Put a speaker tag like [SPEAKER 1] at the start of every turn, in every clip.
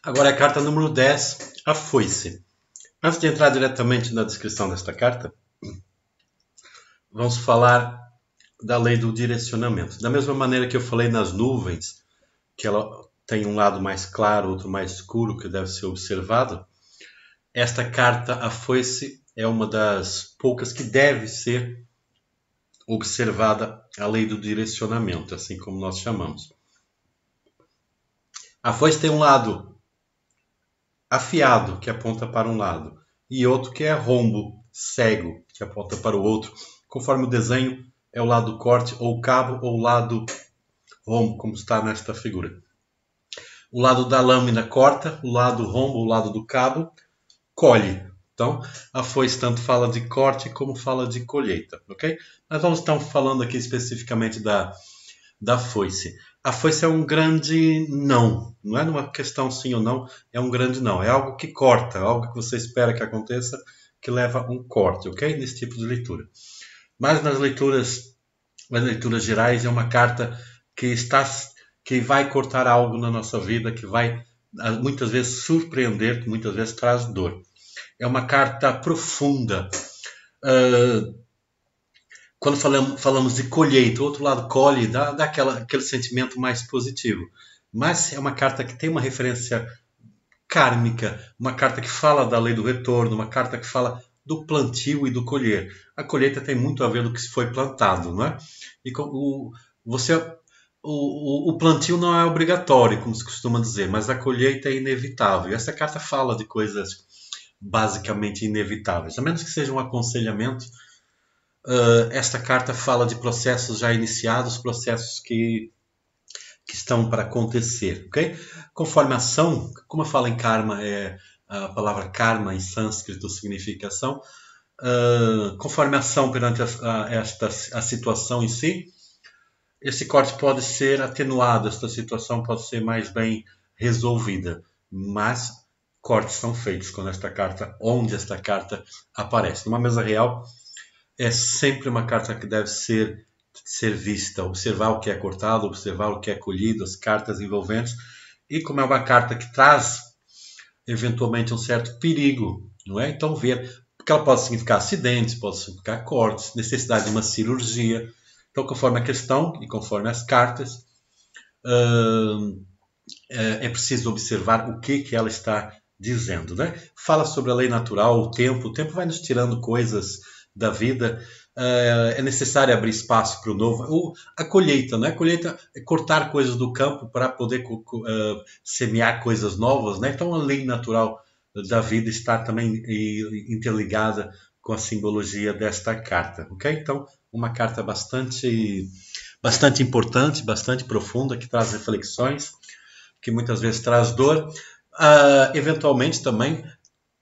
[SPEAKER 1] Agora é a carta número 10, a foice. Antes de entrar diretamente na descrição desta carta, vamos falar da lei do direcionamento. Da mesma maneira que eu falei nas nuvens, que ela tem um lado mais claro, outro mais escuro, que deve ser observado, esta carta, a foice, é uma das poucas que deve ser observada, a lei do direcionamento, assim como nós chamamos. A foice tem um lado afiado, que aponta para um lado, e outro que é rombo, cego, que aponta para o outro. Conforme o desenho, é o lado corte ou cabo, ou o lado rombo, como está nesta figura. O lado da lâmina corta, o lado rombo, o lado do cabo, colhe. Então, a foice tanto fala de corte como fala de colheita, ok? Nós vamos estar falando aqui especificamente da foice. A foice é um grande não. Não é uma questão sim ou não, é um grande não. É algo que corta, algo que você espera que aconteça, que leva um corte, ok? Nesse tipo de leitura. Mas nas leituras gerais, é uma carta que vai cortar algo na nossa vida, que vai muitas vezes surpreender, que muitas vezes traz dor. É uma carta profunda. Quando falamos de colheita, o outro lado colhe, dá aquele sentimento mais positivo. Mas é uma carta que tem uma referência kármica, uma carta que fala da lei do retorno, uma carta que fala do plantio e do colher. A colheita tem muito a ver do que foi plantado, não é? E o plantio não é obrigatório, como se costuma dizer, mas a colheita é inevitável. E essa carta fala de coisas basicamente inevitáveis, a menos que seja um aconselhamento. Esta carta fala de processos já iniciados, processos que estão para acontecer, ok? Conforme a ação, como eu falo em karma, a palavra karma em sânscrito significa ação. Conforme a ação perante a situação em si, esse corte pode ser atenuado, esta situação pode ser mais bem resolvida, mas cortes são feitos onde esta carta aparece. Numa mesa real, é sempre uma carta que deve ser vista, observar o que é cortado, observar o que é colhido, as cartas envolventes, e como é uma carta que traz eventualmente um certo perigo, não é? Então ver, porque ela pode significar acidentes, pode significar cortes, necessidade de uma cirurgia. Então, conforme a questão e conforme as cartas, é preciso observar o que ela está dizendo, né? Fala sobre a lei natural, o tempo vai nos tirando coisas da vida. É necessário abrir espaço para o novo. A colheita, né? A colheita é cortar coisas do campo para poder semear coisas novas, né? Então a lei natural da vida está também interligada com a simbologia desta carta, ok? Então uma carta bastante importante, bastante profunda, que traz reflexões, que muitas vezes traz dor. Eventualmente também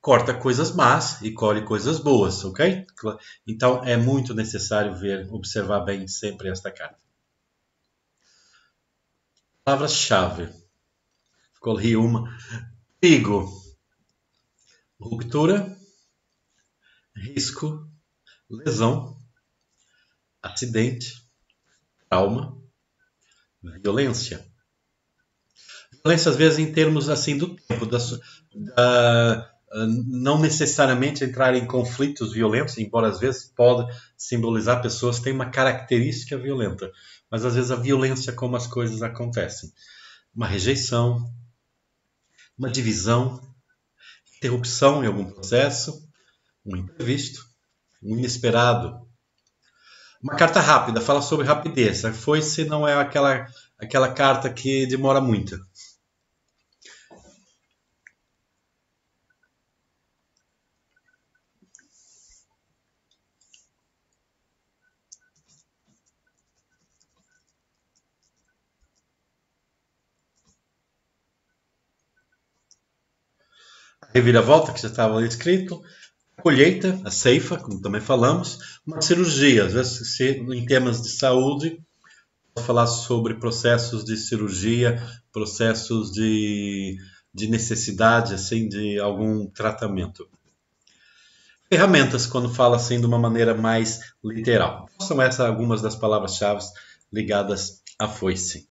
[SPEAKER 1] corta coisas más e colhe coisas boas, ok? Então é muito necessário observar bem sempre esta carta. Palavras-chave. Escolhi uma. Perigo, ruptura, risco, lesão, acidente, trauma, violência. Violência às vezes em termos assim do tempo, não necessariamente entrar em conflitos violentos, embora às vezes pode simbolizar pessoas que têm uma característica violenta, mas às vezes a violência como as coisas acontecem. Uma rejeição, uma divisão, interrupção em algum processo, um imprevisto, um inesperado. Uma carta rápida, fala sobre rapidez. A foice não é aquela carta que demora muito. Reviravolta, que já estava ali escrito, colheita, a ceifa, como também falamos, uma cirurgia, às vezes em temas de saúde, falar sobre processos de cirurgia, processos de necessidade, assim, de algum tratamento. Ferramentas, quando fala assim de uma maneira mais literal. São essas algumas das palavras-chave ligadas à foice.